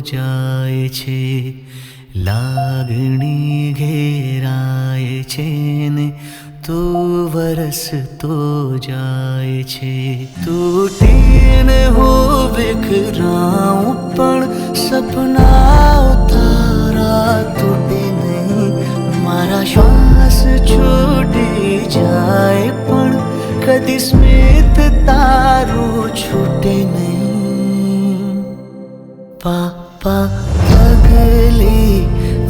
જાય છે, લાગણી ઘેરાય છે ને તો વરસતો જાય છે. તૂટીને હું વિખરાઉં પણ સપનાઓ તારા તૂટે નહીં. મારા શ્વાસ છૂટી જાય પણ કદી સ્મિત તારું છૂટે નહીં. પાપા પગલી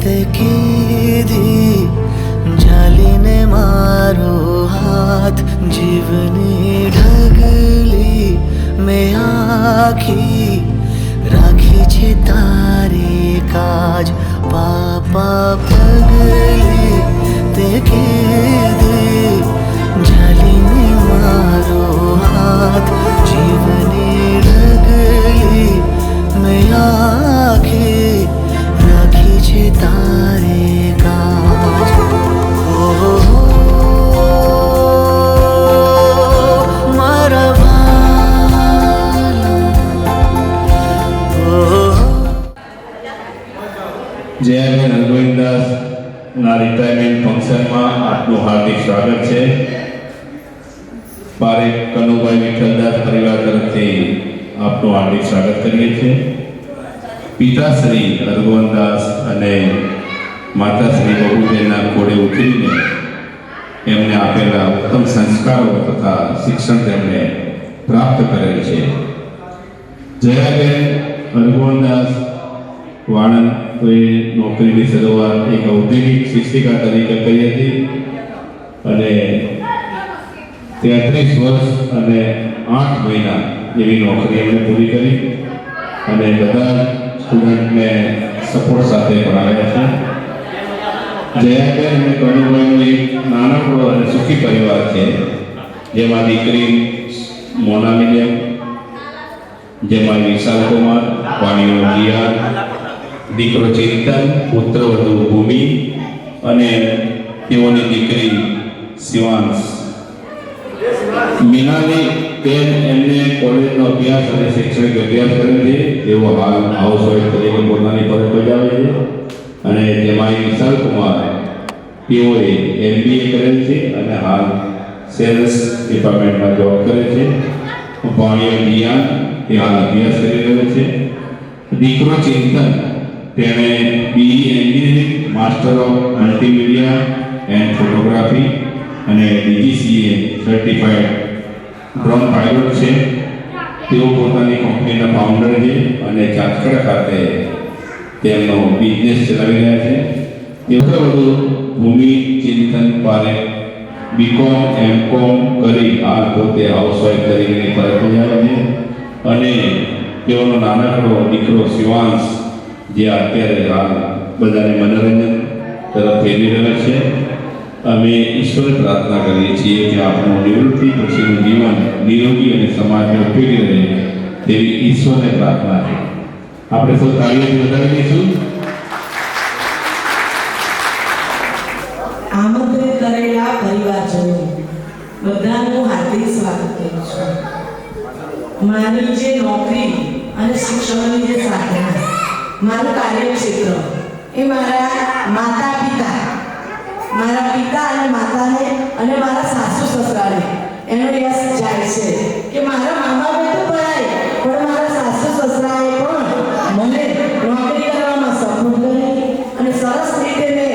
તે કીધી ઝાલીને મારો હાથ, જીવની ઢગલી મેં આખી રાખી છે તારી કાજ. પાપા પગલી તે કીધી ઝાલીને મારો હાથ, જીવની ઢગલી મેં આખી રાખી છે તારી કાજ. મારા જયાબેન અરવિંદાસના રિટાયરમેન્ટ ફંક્શનમાં આપનું હાર્દિક સ્વાગત છે. પારેખ કનુભાઈ વિઠ્ઠલદાસ પરિવાર તરફથી આપનું હાર્દિક સ્વાગત કરીએ છીએ. પિતાશ્રી રઘુવંતદાસ અને માતાશ્રી બહુબેનના કોડે ઉતરીને એમને આપેલા ઉત્તમ સંસ્કારો તથા શિક્ષણ તેમણે પ્રાપ્ત કરેલ છે. જયાબેન રઘુવંતદાસ વાણંદે નોકરીની શરૂઆત એક ઔદ્યોગિક શિક્ષિકા તરીકે કરી હતી અને 33 વર્ષ અને 8 મહિના એવી નોકરી એમણે પૂરી કરી અને બધા સ્ટુડન્ટને સપોર્ટ સાથે ભણાવ્યા છે. જયાબેન અને કનુભાઈનો એક નાનકડો અને સુખી પરિવાર છે, જેમાં દીકરી મોના મિલિયમ, જેમાં વિશાલ કુમાર, પાણીઓ જીયા, દીકરો ચિંતન, પુત્ર વધુ ભૂમિ અને તેઓની દીકરી શિવાંશ. મીનાલી બેન એમને કોલેજનો અભ્યાસ અને શૈક્ષણિક અભ્યાસ કરે છે. તેઓ હાલ હાઉસવાઇફ તરીકે પોતાની ફરજ બજાવે છે અને તેમાં વિશાલ કુમાર તેઓએ MBA કરેલ છે અને હાલ સેલ્સ ડિપાર્ટમેન્ટમાં જોબ કરે છે. પાણીઓ જીયા તે હાલ અભ્યાસ કરી રહ્યો છે. દીકરો ચિંતન તેણે BE engineering, master of multimedia and photography અને DGCA સર્ટિફાઈડ ડ્રોન પાયલોટ છે. તેઓ પોતાની કંપનીના ફાઉન્ડર છે અને ચાંચકડા ખાતે તેમનો બિઝનેસ ચલાવી રહ્યા છે. તેઓ વધુ ભૂમિ ચિંતન પારેખ BCom MCom કરી હાલ પોતે હાઉસવાઇફ તરીકેની ફરજ બજાવે છે અને તેઓનો નાનકડો દીકરો શિવાંશ જે અત્યારે હાલ બધાને મનોરંજન તરફ ફેરવી રહ્યા છે. અમે ઈશ્વર પ્રાર્થના કરીએ છીએ કે આપણું નિવૃત્તિ પછીનું જીવન નિરોગી અને સમાજને ઉપયોગી રહે તેવી ઈશ્વરને પ્રાર્થના છે. આપણે સૌ તાળીઓથી વધાવી દઈશું. આમંત્રિત કરેલા પરિવારજનો બધાનું હાર્દિક સ્વાગત કરું છું. મારી જે નોકરી અને શિક્ષણની જે સાધના, મારું કાર્યક્ષેત્ર એ મારા માતા પિતા અને માતાને અને મારા સાસુ સસરાને એનો યશ જાય છે કે મારા મા બાપે તો ભણાય પણ મારા સાસુ સસરાએ પણ મને નોકરી કરવામાં સપોર્ટ કરી અને સરસ રીતે મેં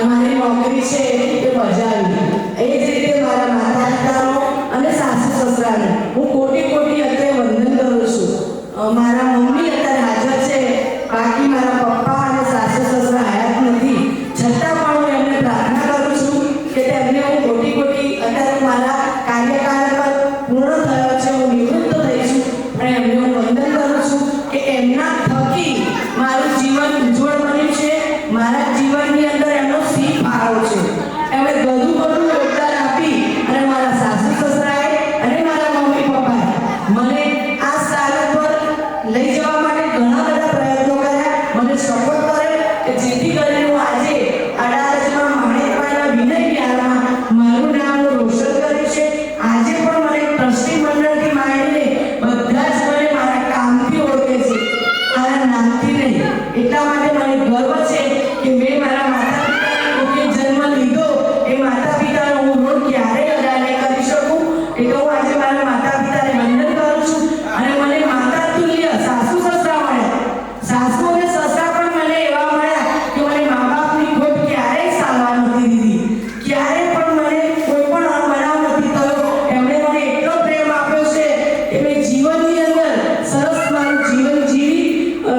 મારી નોકરી છે એ બજાવી. એ જ રીતે મારા માતા પિતાનો અને સાસુ સસરાને હું કોટી કોટી અત્યારે વંદન કરું છું. મારા મમ્મી અત્યારે હાજર છે, બાકી મારા પપ્પા અને સાસુ સસરા હયાત નથી, છતાં પણ હું એમને પ્રાર્થના કરું છું કે તેમને હું કોટી કોટી અત્યારે મારા કાર્યકાળ પર પૂર્ણ થયો છે, હું નિવૃત્ત થઈ છું, પણ એમને હું વંદન કરું છું કે એમના થકી મારું જીવન ઉજ્જવળ બન્યું છે. મારા જીવનની અંદર એમનો સિંહ ફાળો છે. એમણે બધું યોગદાન આપી અને મારા સાસુ સસરાએ અને મારા મમ્મી પપ્પાએ મને આ સ્થાન પર લઈ જવા માટે ઘણા બધા પ્રયત્નો કર્યા, મને સપોર્ટ કરે કે જેથી કરીને હું આજે અડાલજમાં માણેકવાના વિનય વિહારમાં મારું નામ રોશન કર્યું છે. આજે પણ મને ટ્રસ્ટી મંડળથી માંડીને બધા જ મને મારા કામથી ઓળખે છે, મારા નામથી નહીં. ગર્વ છે કે મેં મારા માતા પિતાને કોકે જન્મ લીધો, એ માતા પિતાનો હું ઋણ ક્યારેય અદા નહીં કરી શકું. એટલે હું આજે મારા માતા પિતાને વંદન કરું છું. અને મને માતા તુલ્ય સાસુ સસરા મળ્યા. સાસુ અને સસરા પણ મને એવા મળ્યા કે મને મા બાપની ખોટ ક્યારેય સાલવા નથી દીધી. ક્યારેય પણ મને કોઈ પણ અણબનાવ નથી થયો. એમણે મને એટલો પ્રેમ આપ્યો છે કે મેં જીવનની અંદર સરસ મારું જીવન જીવી.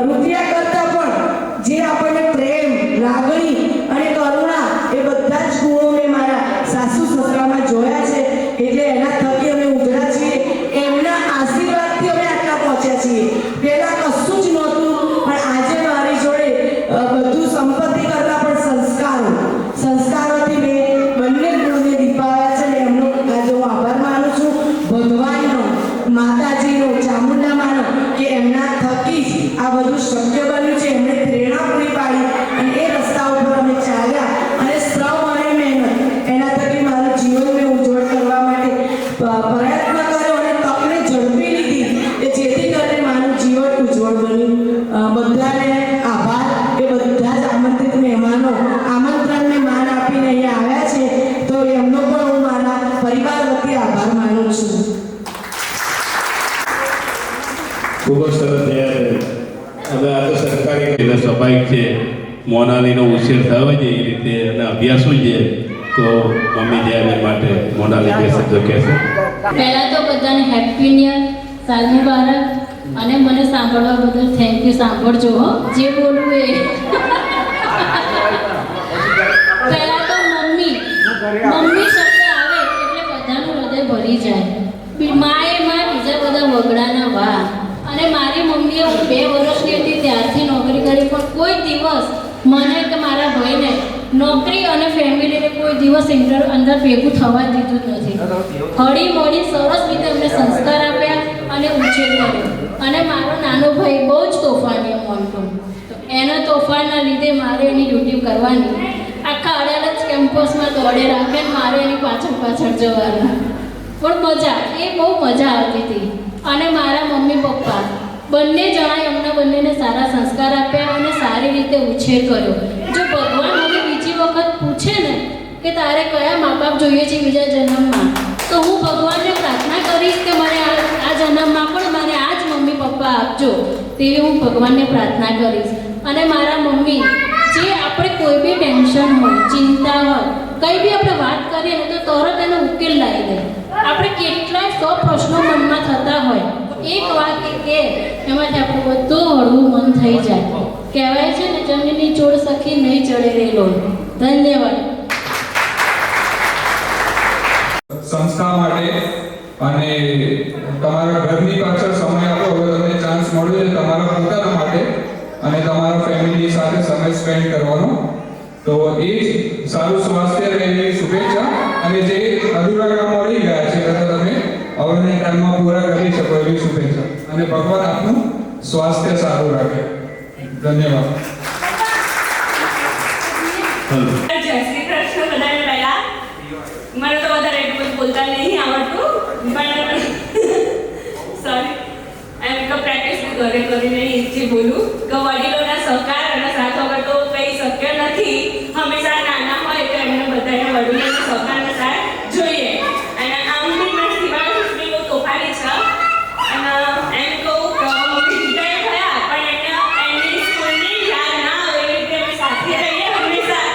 રૂપિયા કરતાં પણ જે આપણને પ્રેમ, લાગણી અને કરુણા એ બધા જ ગુણો મેં મારા સાસુ સસરામાં જોયા છે. એટલે એના થકી અમે ઉજળા છીએ. એમના આશીર્વાદથી અમે આટલા પહોંચ્યા છીએ. પહેલા કશું જ નહોતું, પણ આજે મારી જોડે બધું સંપત્તિ કરતાં પણ સંસ્કારોથી મેં બંને ગુણોને દીપાવ્યા છે. અને એમનો આજે હું આભાર માનું છું ભગવાનનો, માતાજીનો, ચામુંડા માનો કે એમના થકી જ આ બધું શક્ય બન્યું છે. એમણે પ્રેરણા પૂરી પાડી અને એ રસ્તા ઉપર અમે ચાલ્યા. અને શ્રમ અને મહેનત એના થકી મારું જીવન મેં ઉજ્જવળ કરવા માટે પ્રયત્ન કર્યો અને તકને ઝડપી લીધી કે જેથી કરીને મારું જીવન ઉજ્જવળ બન્યું. બધાને આભાર. એ બધા જ આમંત્રિત મહેમાનો આમંત્રણને માન આપીને અહીંયા આવ્યા છે, તો એમનો પણ હું મારા પરિવાર વતી આભાર માનું છું. ખૂબ જ સરસ થયા. હવે આ તો સરકારી એટલે સ્વાભાવિક છે, મોનાલીનો ઉછેર થયો છે એ રીતે અને અભ્યાસો છે. તો મમ્મી જે એના માટે મોનાલી બે શબ્દો કહેશે. પહેલાં તો બધાને હેપી ન્યુ યર, સાલ મુબારક. અને મને સાંભળવા બદલ થેન્ક યુ. સાંભળજો હો જે બોલવું એ. પહેલાં તો મમ્મી શબ્દ આવે એટલે બધાનું હૃદય ભરી જાય. મા એ માં, બીજા બધા વગડાના વા. અને મારી મમ્મીએ હું 2 વર્ષની હતી ત્યારથી નોકરી કરી, પણ કોઈ દિવસ મને કે મારા ભાઈને નોકરી અને ફેમિલીને કોઈ દિવસ અંદર ભેગું થવા દીધું જ નથી. હળી મળી સરસ રીતે અમને સંસ્કાર આપ્યા અને ઉછેર કર્યો. અને મારો નાનો ભાઈ બહુ જ તોફાની મોન્ટો, તો એના તોફાનના લીધે મારે એની ડ્યુટી કરવાની. આખા અડાલજ કેમ્પસમાં દોડે રાખે ને મારે એની પાછળ જવાનું. પણ મજા, એ બહુ મજા આવતી હતી. અને મારા મમ્મી પપ્પા બંને જણાએ અમને બંનેને સારા સંસ્કાર આપ્યા અને સારી રીતે ઉછેર કર્યો. જો ભગવાન હવે બીજી વખત પૂછે ને કે તારે કયા મા બાપ જોઈએ છે બીજા જન્મમાં, તો હું ભગવાનને પ્રાર્થના કરીશ કે મને આ જન્મમાં પણ મને આ જ મમ્મી પપ્પા આપજો, તેવી હું ભગવાનને પ્રાર્થના કરીશ. અને મારા મમ્મી જે આપણે કોઈ બી ટેન્શન હોય, ચિંતા હોય, કંઈ બી આપણે વાત કરીએ ને તો તરત એનો ઉકેલ લાવી દે. આપણે કેટલાય 100 પ્રશ્નો મનમાં થતા હોય, એક વાક્ય કે એમાંથી આપણું બધું હળવું મન થઈ જાય. કહેવાય છે ને જમીનની ચોળ સખી નહીં ચડે રેલો. ધન્યવાદ. સંસ્થા માટે અને તમારા ઘરની પાછળ સમય આપો. હવે તમને ચાન્સ મળ્યો છે તમારા પોતાના માટે અને તમારા ફેમિલી સાથે સમય સ્પેન્ડ કરવાનો. તો એ જ સારું સ્વાસ્થ્ય રહે એવી શુભેચ્છા. અને જે અધૂરા કામો રહી ગયા છે તથા તમે આવનારા ટાઈમમાં પૂરા કરી શકો એવી શુભેચ્છા. અને ભગવાન આપનું સ્વાસ્થ્ય સારું રાખે. ધન્યવાદ. જય શ્રી કૃષ્ણ બધાને. પહેલા મને તો વધારે એટલું બોલતા નહીં આવડતું, પણ સોરી, એમ તો પ્રેક્ટિસ ઘરે કરીને જે બોલું કે વડીલોના સહકાર અને સાથ વગર તો કંઈ શક્ય નથી. હંમેશા નાના હોય તો એમને બધાને વડીલોના સહકાર અને સાથ જોઈએ. અને આમ બી મારી શિવાળા બહુ તોફાની છે. અને એમ કહું કે મમ્મી રિટાયર થયા પણ એમની સ્કૂલની યાદ ના આવે એવી રીતે અમે સાથે રહીએ હંમેશા.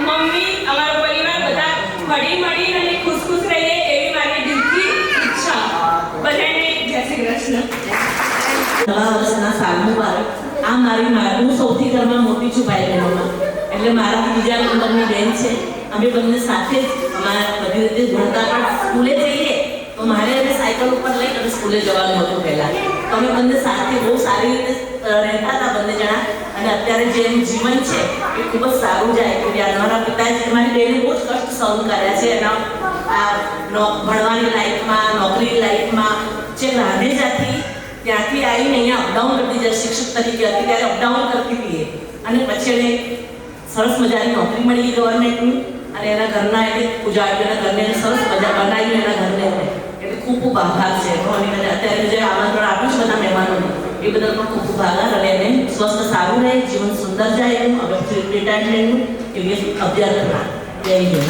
મમ્મી, અમારો પરિવાર બધા હળી મળીને અને ખુશ રહીએ એવી મારી દિલથી ઈચ્છા. બધાને જય શ્રી કૃષ્ણ. નવા વર્ષના સાલ મુબારક. આ હું સૌથી ઘરમાં મોટી છું ભાઈ બહેનોમાં. એટલે મારાથી બીજા નંબરની બેન છે. અમે બંને સાથે જ અમારા બધી રીતે ભણતા, પણ સ્કૂલે જઈએ તો મારે એને સાયકલ ઉપર લઈ અને સ્કૂલે જવાનું હતું પહેલાં. તો અમે બંને સાથે બહુ સારી રીતે રહેતા હતા બંને જણા. અને અત્યારે જે એનું જીવન છે એ ખૂબ જ સારું જાય. કે અમારા પિતાજી મારી બેને બહુ જ કષ્ટ સહન કર્યા છે એના આ ભણવાની લાઈફમાં, નોકરી લાઈફમાં. જે રાધેજાથી ત્યાંથી આવીને અહીંયા અપડાઉન કરતી જાય, શિક્ષક તરીકે હતી ત્યારે અપડાઉન કરતી હતી. અને પછી એને સરસ મજાની નોકરી મળી ગવર્મેન્ટની. અને એના ઘરના એટલે પૂજારીઓના ઘરને સરસ મજા બનાવી એના ઘરને. એટલે ખૂબ ખૂબ આભાર છે. અને અત્યારે જે આમંત્રણ આપ્યું છે બધા મહેમાનોને એ બદલ પણ ખૂબ ખૂબ આભાર. અને એને સ્વસ્થ સારું રહે, જીવન સુંદર જાય એનું અગત્ય રિટાયરમેન્ટનું એવી અભ્યર્થના. જય હિન્દ.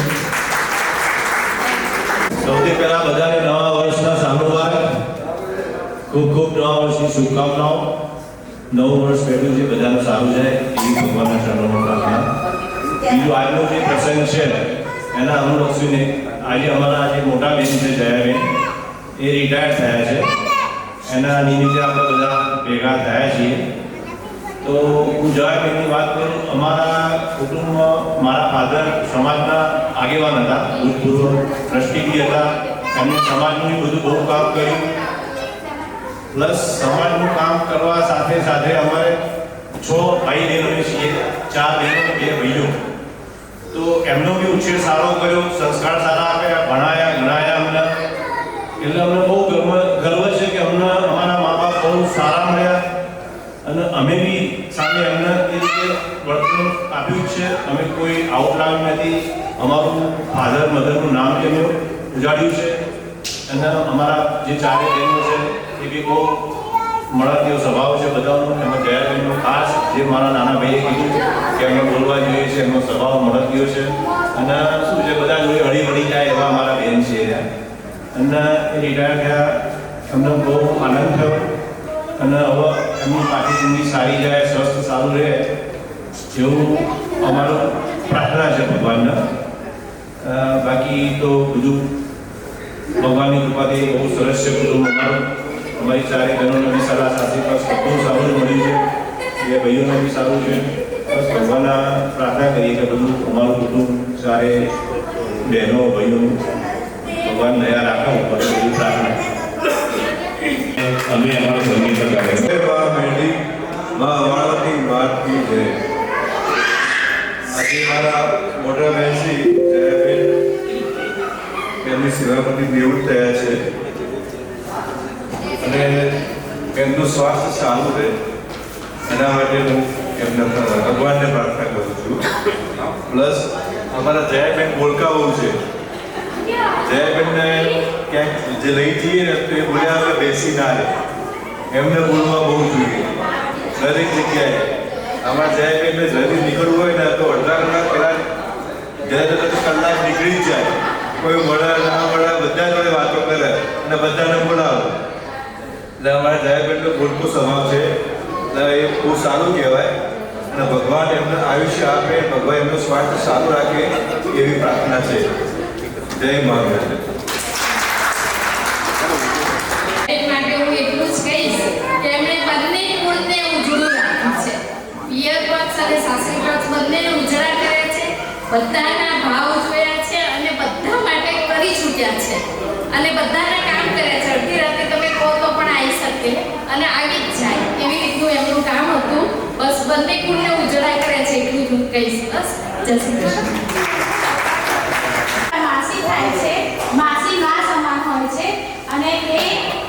સૌથી પહેલા બધાને નવા વર્ષના સાનુવાદ, ખૂબ ખૂબ નવા વર્ષની શુભકામનાઓ. નવું વર્ષ પહેલું છે, બધાનું સારું જાય એવી ભગવાનના ચરણોમાં પ્રાર્થના. બીજું આજનો જે પ્રસંગ છે એના અનુલક્ષીને આજે અમારા જે મોટા બેન છે જયાબેન, એ રિટાયર થયા છે. એના નિમિત્તે આપણે બધા ભેગા થયા છીએ. તો હું જયાબેનની વાત કરું. અમારા કુટુંબમાં મારા ફાધર સમાજના આગેવાન હતા, ભૂતપૂર્વ ટ્રસ્ટી બી હતા. એમને સમાજનું બધું બહુ કામ કર્યું. પ્લસ સમાજનું કામ કરવા સાથે સાથે અમારે 6 ભાઈ બહેનો છીએ, 4 બહેનો 2 ભાઈઓ. તો એમનો બી ઉછેર સારો કર્યો, સંસ્કાર સારા આપ્યા, ભણાયા ગણાયા અમને. એટલે અમને બહુ ગર્વ છે કે અમને અમારા મા બાપ બહુ સારા મળ્યા અને અમે બી સામે એમને એ રીતે વર્તન આપ્યું છે. અમે કોઈ આઉટલાઈન નથી. અમારું ફાધર મધરનું નામ બી અમે ઉજાડ્યું છે. અને અમારા જે 4 બહેનો છે એ બી બહુ મળતીયો સ્વભાવ છે બધાનો. એમાં જયાબેનનો ખાસ, જે મારા નાના ભાઈએ કીધું કે અમે બોલવા જોઈએ છે, એમનો સ્વભાવ મળતીયો છે. અને શું છે, બધા જોડે હળી વળી જાય એવા અમારા બેન છે. અને એ રિટાયર થયા, અમને બહુ આનંદ થયો. અને હવે એમની પાછી જિંદગી સારી જાય, સ્વસ્થ સારું રહે એવું અમારું પ્રાર્થના છે ભગવાનને. બાકી તો બધું ભગવાનની કૃપાથી બહુ સરસ છે કુટુંબ અમારું. અમારી 4 બહેનોને બી સારા સાથી બસ બધું સારું મળ્યું છે. 2 ભાઈઓને બી સારું છે. બસ ભગવાનના પ્રાર્થના કરીએ કે બધું અમારું કુટુંબ 4 બહેનો ભાઈઓનું ભગવાન દયા રાખો, બધી પ્રાર્થના. અમે અમારા સંગીત આજે મારા મોટા બહેનશ્રી જયાબેન એમની સેવામાંથી નિવૃત્ત થયા છે અને એમનું સ્વાસ્થ્ય સારું રહે એના માટે હું એમના ભગવાનને પ્રાર્થના કરું છું. પ્લસ અમારા જયાબેન બોલકા બહુ છે. જયાબેનને ક્યાંક જે લઈ જઈએ ને તો એ બોલ્યા આપણે બેસી ના રહે. એમને બોલવા બહુ જોઈએ દરેક જગ્યાએ. અમારા જયાબેનને જલ્દી નીકળવું હોય ને તો અડધા કલાક પહેલાં જયારે કલાક નીકળી જાય. કોઈ મળે ના મળે બધા જોડે વાતો કરે અને બધાને બોલાવે. એટલે અમારા જયાબેનનો બોલકો સ્વભાવ છે. એટલે એ બહુ સારું કહેવાય. અને ભગવાન એમને આયુષ્ય આપે, ભગવાન એમનું સ્વાસ્થ્ય સારું રાખે એવી પ્રાર્થના છે. જય મહારાજ. માટે હું એટલું જ કહીશ કે એમણે બંને કુળને ઉજળું રાખ્યું છે. પિયર પક્ષ અને સાસરી પક્ષ બંનેને ઉજળા કર્યા છે, બધાના ભાવ જોયા છે અને બધા માટે કરી છૂટ્યા છે અને બધાના કામ કર્યા છે. અડધી રાતે તમે કહો તો પણ આવી શકે અને આવી જ જાય એવી રીતનું એમનું કામ હતું. બસ બંને કુળને ઉજળા કર્યા છે એટલું જ હું કહીશ. બસ જય શ્રી કૃષ્ણ. માસી થાય છે, માસી માં સમાન હોય છે અને એ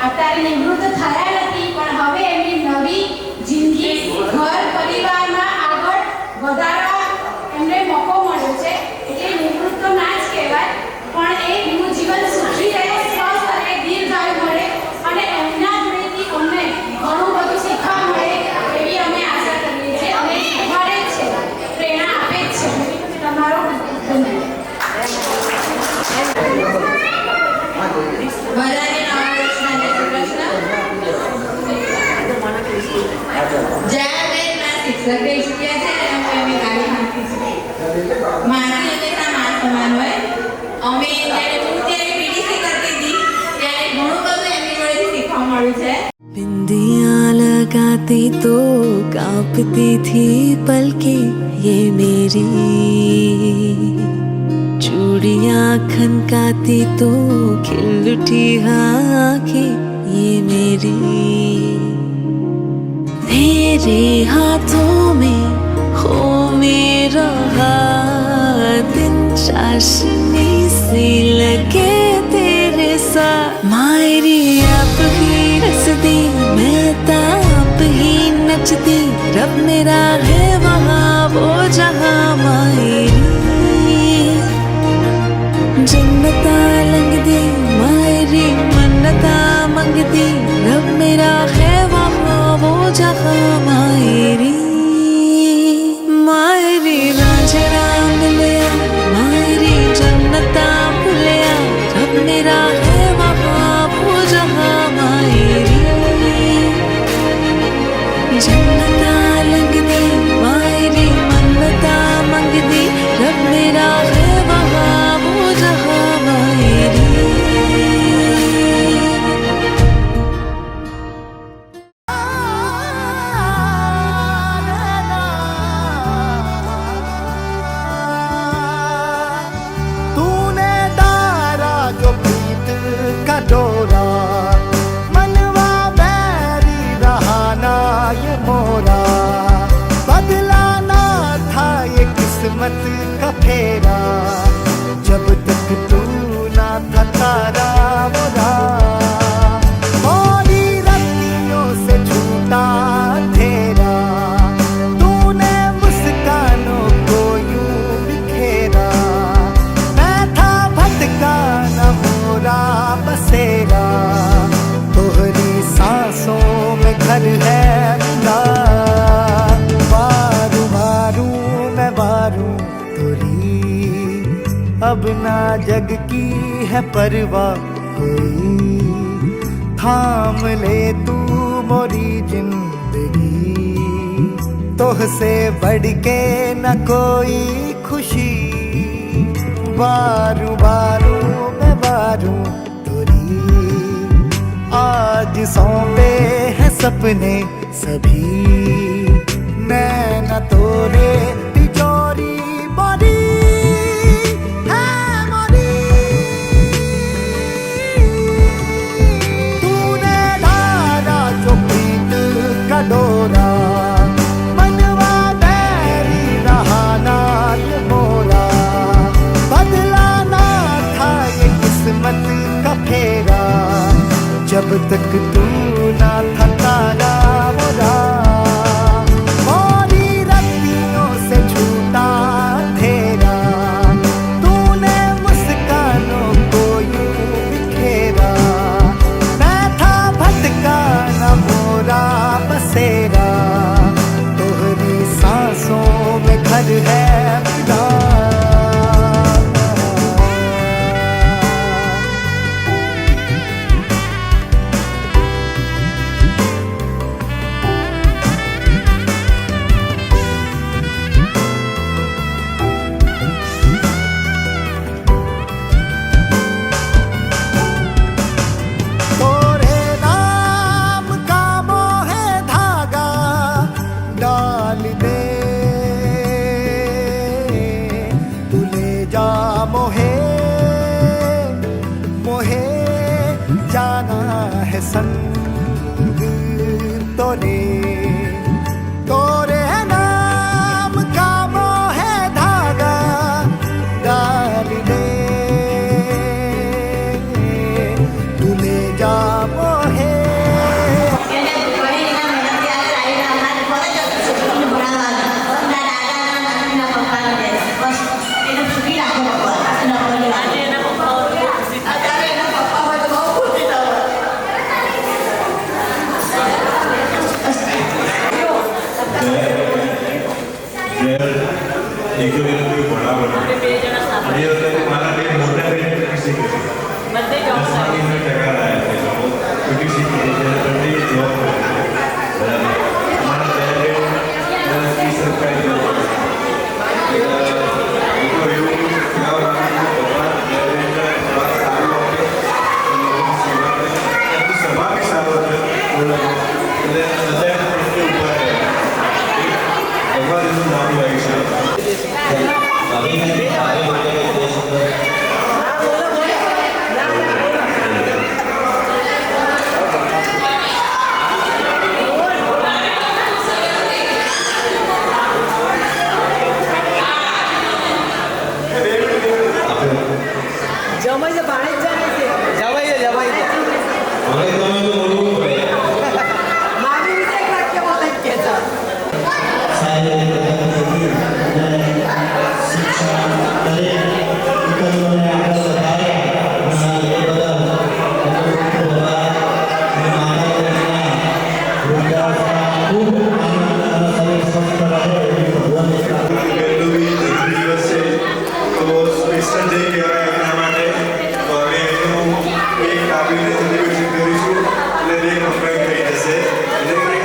અત્યારે નિવૃત્ત થયા નથી પણ હવે એમની નવી જિંદગી ઘર પરિવારમાં આગળ વધારવા એમને મોકો મળ્યો છે. એટલે નિવૃત્ત તો ના જ કહેવાય પણ એમનું જીવન સુખી રહે, સ્વસ્થ રહે, દીર્ઘાયુ મળે અને એમના જોડેથી અમને ઘણું બધું શીખવા મળે એવી અમે આશા કરીએ છીએ અને શીખવાડે જ છે, પ્રેરણા આપે જ છે. તમારો ધન્યવાદ. બધાને નવા વર્ષના જય શ્રી કૃષ્ણ. જયાબેન ના શિક્ષક રહી ચૂક્યા છે અને હું એમની ગાડી હાંકી છું. માસી હંમેશા માં સમાન હોય. અમે જ્યારે હું ત્યારે પીડીસી કરતી હતી ત્યારે ઘણું બધું એમની જોડેથી શીખવા મળ્યું છે. बिंदियाँ लगाती तो कांपती थी पलकें ये मेरी, चूड़ियाँ खनकाती तो खिल उठी आँखें ये मेरी, तेरे हाथों में हो मेरा हाथ, दिन चाशनी सी लगे तेरे साथ, मायरी आप ही हंसदी मैं ताप ही नचती, रब मेरा है वहाँ वो जहाँ मायरी, जन्नता लंघदी मायरी मन्नता मंगदी, रब मेरा है वहाँ वो जहाँ मायरी। अब ना जग की है परवाह कोई, थाम ले तू मोरी जिंदगी, तोहसे बढ़ के न कोई खुशी, बारू बारू मैं बारू तोरी, आज सौंपे हैं सपने सभी, नैना तोरे तिजोरी मोरी है मोरी, तूने डाला जो प्रीत का डोरा, मनवा बैरी रहा नाल मोरा, बदला ना था ये किस्मत का फेरा, जब तक तू ना था तारा मोरा, मोरी रत्तियों से छूटा अंधेरा, तूने मुस्कानों को यूं बिखेरा, मैं था भटका न मोरा बसेरा, तोहरी सांसों में घर है मेरा। तोरे नाम का मोहे धागा डाल दे, तू ले जा मोहे मोहे जाना है संग तोरे, तोरे नाम का मोहे धागा डाल दे, तू ले जा मोहे। એને ભણીને મને ત્યારે આવીને અમારે કોલેજ છોકરીને ભણાવવાનું ના દાદાના મમ્મીના પપ્પાને દે બસ એને છૂટી રાખો પપ્પા આજે એના પપ્પા હોય અત્યારે એના પપ્પા હોય તો બહુ ખુશી થવા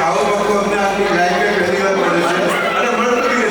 આવો મોકો અમને આપણી લાઈફમાં પહેલી વાર મળ્યો છે અને મને તો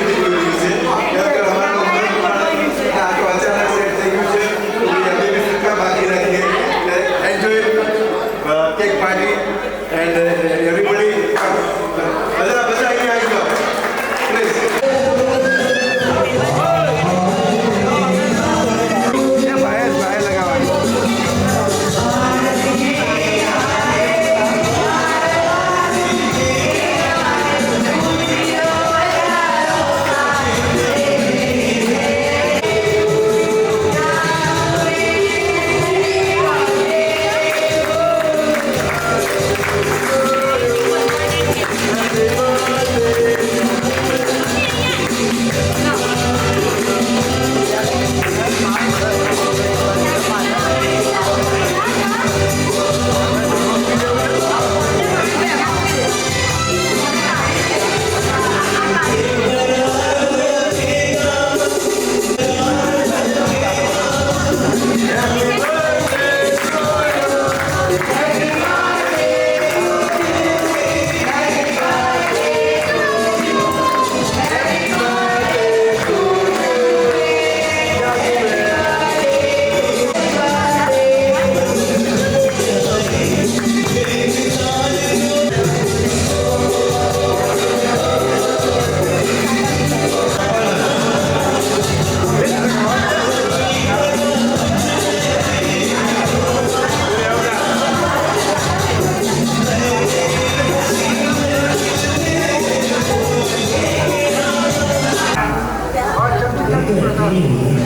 कमी